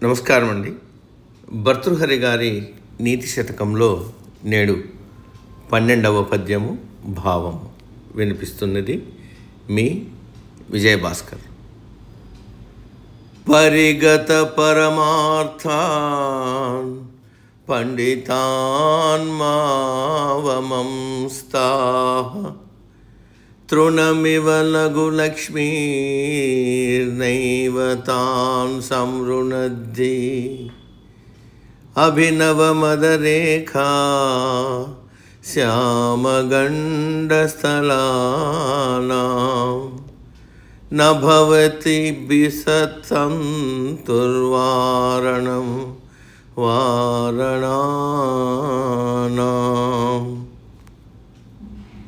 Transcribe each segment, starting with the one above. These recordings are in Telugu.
నమస్కారం అండి. భర్తృహరి గారి నీతి శతకంలో నేడు 12వ పద్యము భావము వినిపిస్తున్నది మీ విజయభాస్కర్. పరిగత పరమార్థాన్ పండితాన్ మావమంస్తాః తృణమివ లఘు లక్ష్మీర్నైవ తాన్ సంవృణద్ధి అభినవమదరేఖా శ్యామగండస్థలానాం న భవతి బిసత్సంతుర్వారణం వారణానాం.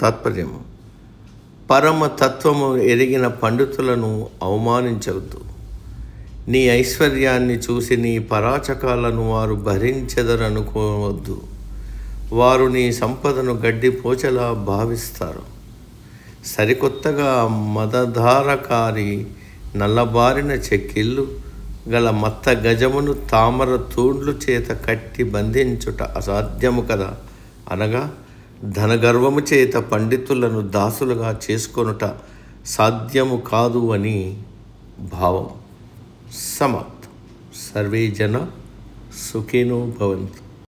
తాత్పర్యము: పరమతత్వము ఎరిగిన పండితులను అవమానించవద్దు. నీ ఐశ్వర్యాన్ని చూసి నీ పరాచకాలను వారు భరించెదరనుకోవద్దు. వారు నీ సంపదను గడ్డిపోచలా భావిస్తారు. సరికొత్తగా మదధారకారి నల్లబారిన చెక్కిళ్ళు గల మత్త గజమును తామర తూండ్లు చేత కట్టి బంధించుట అసాధ్యము కదా. అనగా ధనగర్వము చేత పండితులను దాసులుగా చేసుకొనుట సాధ్యము కాదు అని భావం. సమాప్తం. సర్వే జన సుఖినో భవంతు.